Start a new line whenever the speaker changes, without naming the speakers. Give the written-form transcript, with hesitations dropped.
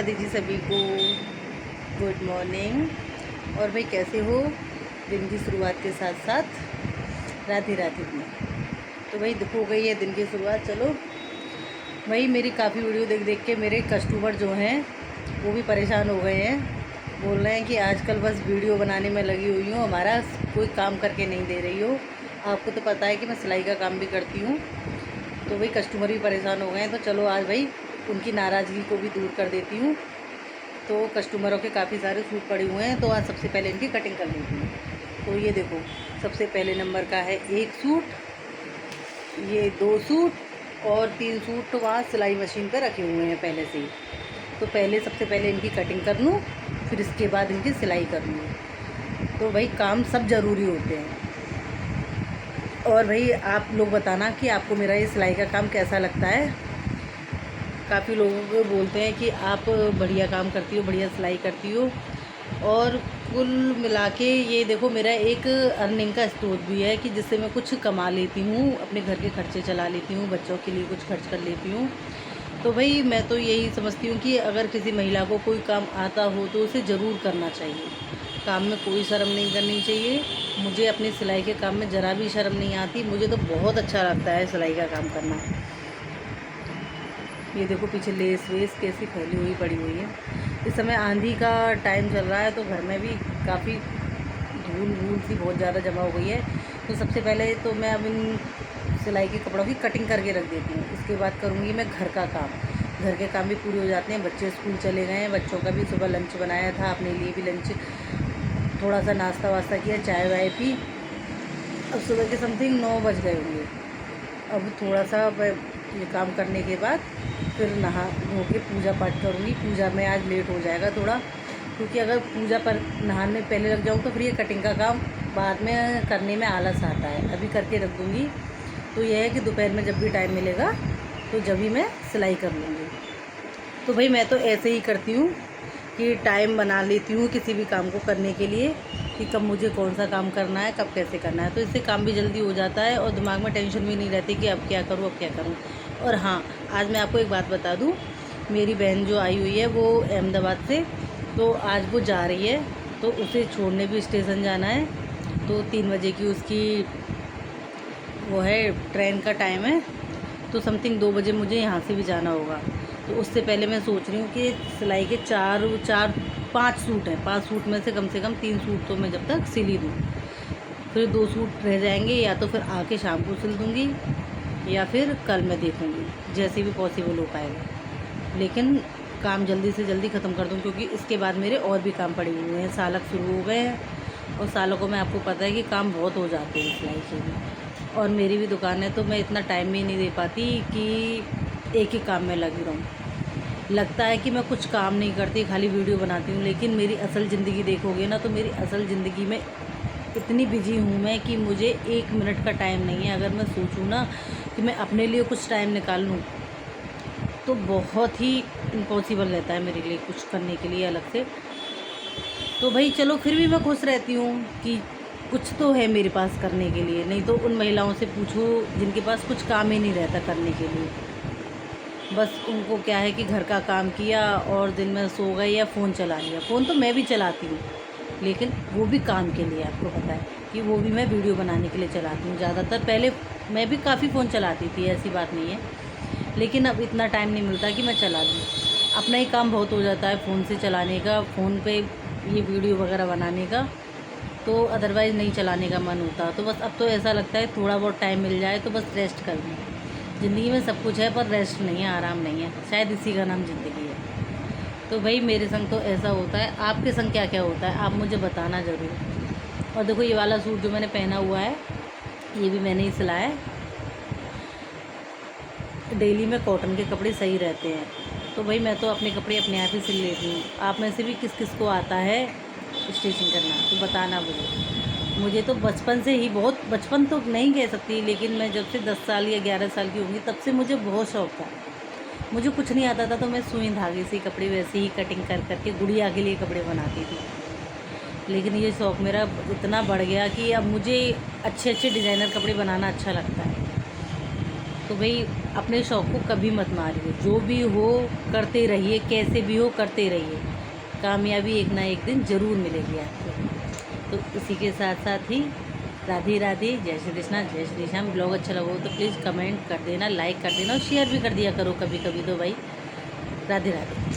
दीजिए सभी को गुड मॉर्निंग। और भाई कैसे हो? दिन की शुरुआत के साथ साथ राधे राधे में। तो भाई हो गई है दिन की शुरुआत। चलो भाई, मेरी काफ़ी वीडियो देख देख के मेरे कस्टमर जो हैं वो भी परेशान हो गए हैं। बोल रहे हैं कि आजकल बस वीडियो बनाने में लगी हुई हूँ, हमारा कोई काम करके नहीं दे रही हो। आपको तो पता है कि मैं सिलाई का काम भी करती हूँ। तो भाई कस्टमर भी परेशान हो गए हैं। तो चलो आज भाई उनकी नाराज़गी को भी दूर कर देती हूँ। तो कस्टमरों के काफ़ी सारे सूट पड़े हुए हैं, तो आज सबसे पहले इनकी कटिंग कर लेती हूँ। तो ये देखो, सबसे पहले नंबर का है एक सूट, ये 2 सूट और 3 सूट तो वहाँ सिलाई मशीन पर रखे हुए हैं पहले से ही। तो पहले सबसे पहले इनकी कटिंग कर लूँ, फिर इसके बाद इनकी सिलाई कर लूँ। तो भाई काम सब ज़रूरी होते हैं। और भाई आप लोग बताना कि आपको मेरा ये सिलाई का काम कैसा लगता है। काफ़ी लोगों को बोलते हैं कि आप बढ़िया काम करती हो, बढ़िया सिलाई करती हो। और कुल मिला के ये देखो, मेरा एक अर्निंग का स्रोत भी है कि जिससे मैं कुछ कमा लेती हूँ, अपने घर के खर्चे चला लेती हूँ, बच्चों के लिए कुछ खर्च कर लेती हूँ। तो भाई मैं तो यही समझती हूँ कि अगर किसी महिला को कोई काम आता हो तो उसे ज़रूर करना चाहिए। काम में कोई शर्म नहीं करनी चाहिए। मुझे अपनी सिलाई के काम में ज़रा भी शर्म नहीं आती। मुझे तो बहुत अच्छा लगता है सिलाई का काम करना। ये देखो पीछे लेस वेस कैसी फैली हुई पड़ी हुई है। इस समय आंधी का टाइम चल रहा है, तो घर में भी काफ़ी धूल वूल सी बहुत ज़्यादा जमा हो गई है। तो सबसे पहले तो मैं अब इन सिलाई के कपड़ों की कटिंग करके रख देती हूँ। इसके बाद करूँगी मैं घर का काम। घर के काम भी पूरे हो जाते हैं। बच्चे स्कूल चले गए हैं, बच्चों का भी सुबह लंच बनाया था, अपने लिए भी लंच, थोड़ा सा नाश्ता वास्ता किया, चाय वाय पी। अब सुबह के समथिंग 9 बज गए होंगे। अब थोड़ा सा ये काम करने के बाद फिर नहा धो के पूजा पाठ करूँगी। पूजा में आज लेट हो जाएगा थोड़ा, क्योंकि अगर पूजा पर नहाने पहले लग जाऊँ तो फिर ये कटिंग का काम बाद में करने में आलस आता है। अभी करके रख दूँगी। तो यह है कि दोपहर में जब भी टाइम मिलेगा तो जब भी मैं सिलाई कर लूँगी। तो भाई मैं तो ऐसे ही करती हूँ कि टाइम बना लेती हूँ किसी भी काम को करने के लिए, कि कब मुझे कौन सा काम करना है, कब कैसे करना है। तो इससे काम भी जल्दी हो जाता है और दिमाग में टेंशन भी नहीं रहती कि अब क्या करूँ, अब क्या करूँ। और हाँ, आज मैं आपको एक बात बता दूँ, मेरी बहन जो आई हुई है वो अहमदाबाद से, तो आज वो जा रही है। तो उसे छोड़ने भी स्टेशन जाना है। तो 3 बजे की उसकी वो है, ट्रेन का टाइम है। तो समथिंग 2 बजे मुझे यहाँ से भी जाना होगा। तो उससे पहले मैं सोच रही हूँ कि सिलाई के 5 सूट हैं। 5 सूट में से कम 3 सूट तो मैं जब तक सिल ही दूँ। फिर 2 सूट रह जाएंगे, या तो फिर आके शाम को सिल दूँगी या फिर कल मैं देखूँगी, जैसे भी पॉसिबल हो पाएगा। लेकिन काम जल्दी से जल्दी ख़त्म कर दूँ, क्योंकि इसके बाद मेरे और भी काम पड़े हुए हैं। सालक शुरू हो गए हैं, और सालों को मैं आपको पता है कि काम बहुत हो जाते हैं सिलाई के भी। और मेरी भी दुकान है, तो मैं इतना टाइम भी नहीं दे पाती कि एक ही काम में लगी रहूँ। लगता है कि मैं कुछ काम नहीं करती, खाली वीडियो बनाती हूँ, लेकिन मेरी असल ज़िंदगी देखोगे ना, तो मेरी असल ज़िंदगी में इतनी बिजी हूँ मैं कि मुझे 1 मिनट का टाइम नहीं है। अगर मैं सोचूँ ना कि मैं अपने लिए कुछ टाइम निकाल लूँ, तो बहुत ही इम्पॉसिबल रहता है मेरे लिए कुछ करने के लिए अलग से। तो भाई चलो, फिर भी मैं खुश रहती हूँ कि कुछ तो है मेरे पास करने के लिए। नहीं तो उन महिलाओं से पूछो जिनके पास कुछ काम ही नहीं रहता करने के लिए। बस उनको क्या है कि घर का काम किया और दिन में सो गए या फ़ोन चला लिया। फ़ोन तो मैं भी चलाती हूँ, लेकिन वो भी काम के लिए। आपको पता है कि वो भी मैं वीडियो बनाने के लिए चलाती हूँ ज़्यादातर। पहले मैं भी काफ़ी फ़ोन चलाती थी, ऐसी बात नहीं है, लेकिन अब इतना टाइम नहीं मिलता कि मैं चला लूँ। अपना ही काम बहुत हो जाता है फ़ोन से चलाने का, फ़ोन पे ये वीडियो वगैरह बनाने का। तो अदरवाइज़ नहीं चलाने का मन होता। तो बस अब तो ऐसा लगता है थोड़ा बहुत टाइम मिल जाए तो बस रेस्ट कर लूँ। ज़िंदगी में सब कुछ है, पर रेस्ट नहीं है, आराम नहीं है। शायद इसी का नाम ज़िंदगी है। तो भाई मेरे संग तो ऐसा होता है। आपके संग क्या क्या होता है, आप मुझे बताना ज़रूर। और देखो, ये वाला सूट जो मैंने पहना हुआ है, ये भी मैंने ही सिलाया है। डेली में कॉटन के कपड़े सही रहते हैं। तो भाई मैं तो अपने कपड़े अपने आप ही सिल लेती हूँ। आप में से भी किस किस को आता है स्टिचिंग करना, तो बताना मुझे तो बचपन से ही, बहुत बचपन तो नहीं कह सकती, लेकिन मैं जब से 10 साल या 11 साल की होंगी तब से मुझे बहुत शौक़ था। मुझे कुछ नहीं आता था, तो मैं सुई धागे से कपड़े वैसे ही कटिंग कर करके गुड़िया के लिए कपड़े बनाती थी। लेकिन ये शौक़ मेरा इतना बढ़ गया कि अब मुझे अच्छे अच्छे डिज़ाइनर कपड़े बनाना अच्छा लगता है। तो भाई अपने शौक़ को कभी मत मारिए, जो भी हो करते रहिए, कैसे भी हो करते रहिए, कामयाबी एक ना एक दिन ज़रूर मिलेगी आपको। तो इसी के साथ साथ ही राधे राधे, जय श्री कृष्णा, जय श्री श्याम। ब्लॉग अच्छा लगा हो तो प्लीज़ कमेंट कर देना, लाइक कर देना और शेयर भी कर दिया करो कभी कभी तो भाई। राधे राधे।